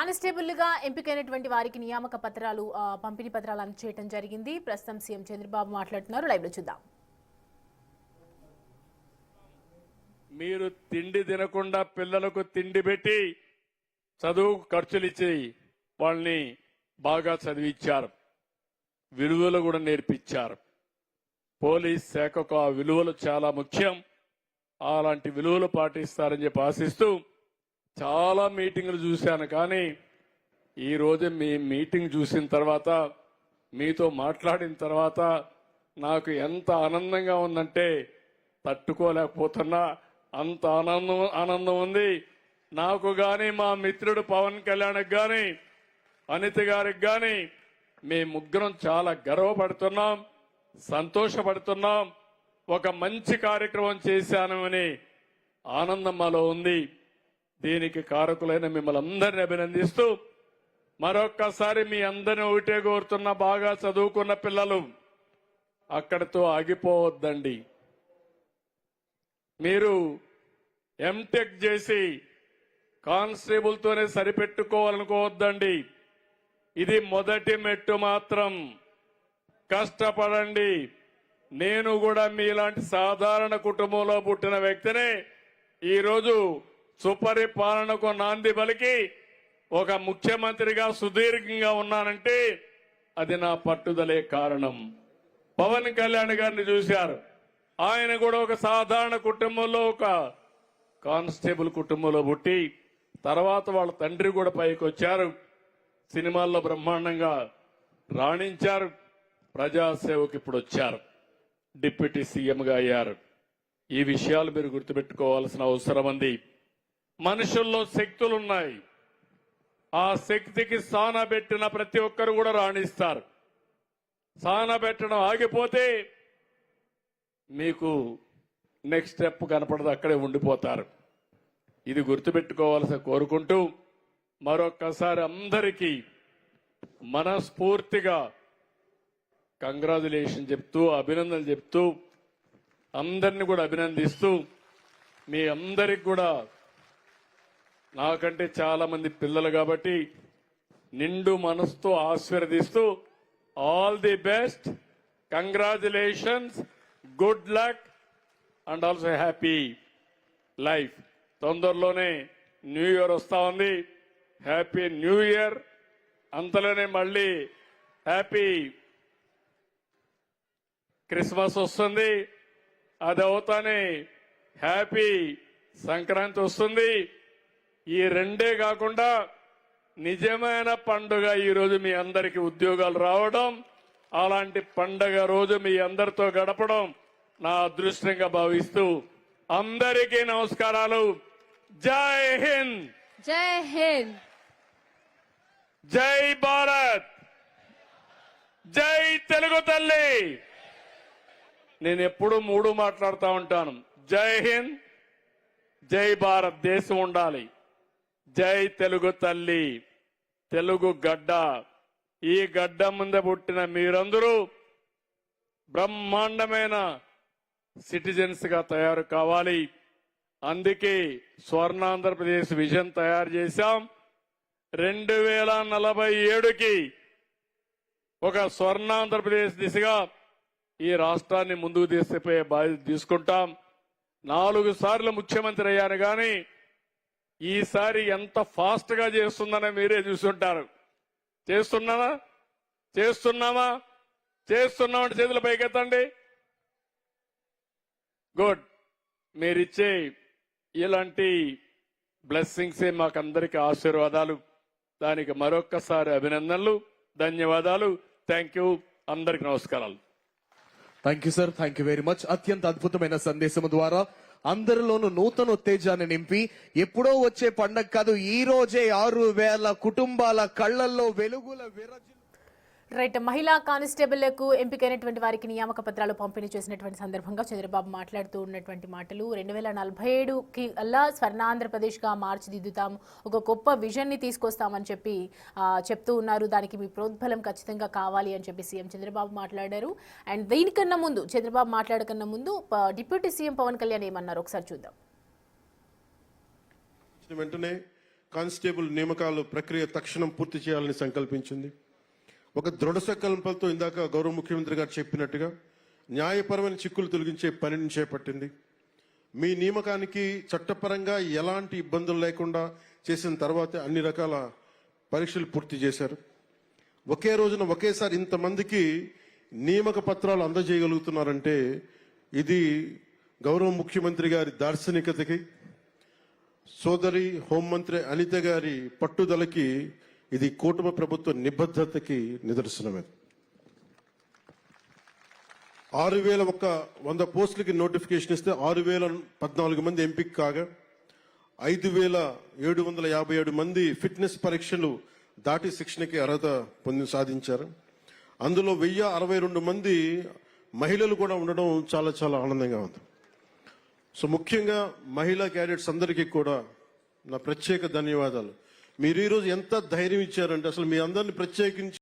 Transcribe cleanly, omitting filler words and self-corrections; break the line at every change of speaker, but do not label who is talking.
కానిస్టేబుల్గా ఎంపికైనటువంటి వారికి నియామక పత్రాలు పంపిణీ పత్రాలు అందజేయడం జరిగింది. ప్రస్తుతం సీఎం చంద్రబాబు మాట్లాడుతున్నారు. లైవ్ లో చూద్దాం.
మీరు తిండి తినకుండా పిల్లలకు తిండి పెట్టి చదువు ఖర్చులు ఇచ్చి వాళ్ళని బాగా చదివించారు. విలువలు కూడా నేర్పించారు. పోలీస్ శాఖకు ఆ విలువలు చాలా ముఖ్యం. అలాంటి విలువలు పాటిస్తారని చెప్పి ఆశిస్తూ చాలా మీటింగులు చూశాను. కానీ ఈరోజు మీ మీటింగ్ చూసిన తర్వాత, మీతో మాట్లాడిన తర్వాత నాకు ఎంత ఆనందంగా ఉందంటే తట్టుకోలేకపోతున్నా. అంత ఆనందం ఉంది నాకు. కానీ మా మిత్రుడు పవన్ కళ్యాణ్కి కానీ అనిత గారికి కానీ మీ ముగ్గురం చాలా గర్వపడుతున్నాం, సంతోషపడుతున్నాం. ఒక మంచి కార్యక్రమం చేశానని ఆనందం మాలో ఉంది. దీనికి కారకులైన మిమ్మల్ని అందరినీ అభినందిస్తూ మరొక్కసారి మీ అందరిని ఒకటే కోరుతున్న, బాగా చదువుకున్న పిల్లలు అక్కడితో ఆగిపోవద్దండి. మీరు ఎంటెక్ చేసి కానిస్టేబుల్తోనే సరిపెట్టుకోవాలనుకోవద్దండి. ఇది మొదటి మెట్టు మాత్రం. కష్టపడండి. నేను కూడా మీలాంటి సాధారణ కుటుంబంలో పుట్టిన వ్యక్తినే ఈరోజు సుపరిపాలనకు నాంది పలికి ఒక ముఖ్యమంత్రిగా సుదీర్ఘంగా ఉన్నానంటే అది నా పట్టుదలే కారణం. పవన్ కళ్యాణ్ గారిని చూశారు. ఆయన కూడా ఒక సాధారణ కుటుంబంలో, ఒక కానిస్టేబుల్ కుటుంబంలో పుట్టి తర్వాత వాళ్ళ తండ్రి కూడా పైకి వచ్చారు. సినిమాల్లో బ్రహ్మాండంగా రాణించారు. ప్రజాసేవకు ఇప్పుడు వచ్చారు. డిప్యూటీ సీఎంగా అయ్యారు. ఈ విషయాలు మీరు గుర్తుపెట్టుకోవాల్సిన అవసరం ఉంది. మనుషుల్లో శక్తులున్నాయి. ఆ శక్తికి సానబెట్టిన ప్రతి ఒక్కరు కూడా రాణిస్తారు. సానబెట్టడం ఆగిపోతే మీకు నెక్స్ట్ స్టెప్ కనపడదు, అక్కడే ఉండిపోతారు. ఇది గుర్తుపెట్టుకోవాల్సి కోరుకుంటూ మరొక్కసారి అందరికీ మనస్ఫూర్తిగా కంగ్రాచులేషన్ చెప్తూ, అభినందనలు చెప్తూ, అందరినీ కూడా అభినందిస్తూ, మీ అందరికి కూడా నాకంటే చాలా మంది పిల్లలు కాబట్టి నిండు మనసుతో ఆశీర్వదిస్తూ all the best, congratulations, good luck and also happy life. తొందరలోనే న్యూ ఇయర్ వస్తా ఉంది. Happy new year. అంతలోనే మళ్ళీ హ్యాపీ క్రిస్మస్ వస్తుంది. అది అవుతానే హ్యాపీ సంక్రాంతి వస్తుంది. ఈ రెండే కాకుండా నిజమైన పండుగ ఈరోజు మీ అందరికీ ఉద్యోగాలు రావడం, అలాంటి పండగ రోజు మీ అందరితో గడపడం నా అదృష్టంగా భావిస్తూ అందరికీ నమస్కారాలు. జై హింద్.
జై హింద్.
జై భారత్. జై తెలుగు తల్లి. నేను ఎప్పుడు మూడు మాట్లాడుతూ ఉంటాను. జై హింద్, జై భారత్, దేశం ఉండాలి. జై తెలుగు తల్లి, తెలుగు గడ్డ. ఈ గడ్డ ముందు పుట్టిన మీరందరూ బ్రహ్మాండమైన సిటిజన్స్ గా తయారు కావాలి. అందుకే స్వర్ణాంధ్రప్రదేశ్ విజన్ తయారు చేశాం. 2047కి ఒక స్వర్ణాంధ్రప్రదేశ్ దిశగా ఈ రాష్ట్రాన్ని ముందుకు తీసుకుపోయే బాధ్యత తీసుకుంటాం. 4 సార్లు ముఖ్యమంత్రి అయ్యాను కానీ ఈసారి ఎంత ఫాస్ట్ గా చేస్తుందని మీరే చూస్తుంటారు. చేస్తున్నామా? చేస్తున్నామంటే చేతుల పైకెత్తండి. గుడ్. మీరిచ్చే ఇలాంటి బ్లెస్సింగ్సే మాకందరికీ ఆశీర్వాదాలు. దానికి మరొక్కసారి అభినందనలు, ధన్యవాదాలు. Thank you. అందరికి నమస్కారాలు.
Thank you sir. Thank you very much. అత్యంత అద్భుతమైన సందేశం ద్వారా అందరిలోనూ నూతన ఉత్తేజాన్ని నింపి, ఎప్పుడో వచ్చే పండగ కాదు, ఈ రోజే 6,000 కుటుంబాల కళ్లల్లో వెలుగుల విరజి.
రైట్. మహిళా కానిస్టేబుళ్లకు ఎంపికైనటువంటి వారికి నియామక పత్రాలు పంపిణీ చేసినటువంటి సందర్భంగా చంద్రబాబు మాట్లాడుతూ ఉన్నటువంటి మాటలు, 2047కి అల్లా స్వర్ణాంధ్రప్రదేశ్గా మార్చిదిద్దుతాము, ఒక గొప్ప విజన్ని తీసుకొస్తామని చెప్పి చెప్తూ ఉన్నారు. దానికి మీ ప్రోద్బలం ఖచ్చితంగా కావాలి అని చెప్పి సీఎం చంద్రబాబు మాట్లాడారు. అండ్ దీనికన్నా ముందు, చంద్రబాబు మాట్లాడకన్నా ముందు డిప్యూటీ సీఎం పవన్ కళ్యాణ్ ఏమన్నారు ఒకసారి చూద్దాం.
వెంటనే కానిస్టేబుల్ నియామకాలు ప్రక్రియ తక్షణం పూర్తి చేయాలని సంకల్పించింది. ఒక దృఢ సంకల్పంతో ఇందాక గౌరవ ముఖ్యమంత్రి గారు చెప్పినట్టుగా న్యాయపరమైన చిక్కులు తొలగించే పనిని చేపట్టింది. మీ నియామకానికి చట్టపరంగా ఎలాంటి ఇబ్బందులు లేకుండా చేసిన తర్వాత అన్ని రకాల పరీక్షలు పూర్తి చేశారు. ఒకే రోజున ఒకేసారి ఇంతమందికి నియామక పత్రాలు అందజేయగలుగుతున్నారంటే ఇది గౌరవ ముఖ్యమంత్రి గారి దార్శనికతకి, సోదరి హోంమంత్రి అనిత గారి పట్టుదలకి, ఇది కూటమి ప్రభుత్వ నిబద్ధతకి నిదర్శనమే. 6,100 పోస్టులకి నోటిఫికేషన్ ఇస్తే 6,014 మంది ఎంపిక కాగా 5,757 మంది ఫిట్నెస్ పరీక్షలు దాటి శిక్షణకి అర్హత సాధించారు. అందులో 1,062 మంది మహిళలు కూడా ఉండడం చాలా చాలా ఆనందంగా ఉంది. సో ముఖ్యంగా మహిళా క్యాడెట్స్ అందరికీ కూడా నా ప్రత్యేక ధన్యవాదాలు. మీరు ఈరోజు ఎంత ధైర్యం ఇచ్చారంటే అసలు మీ అందరిని ప్రత్యేకించి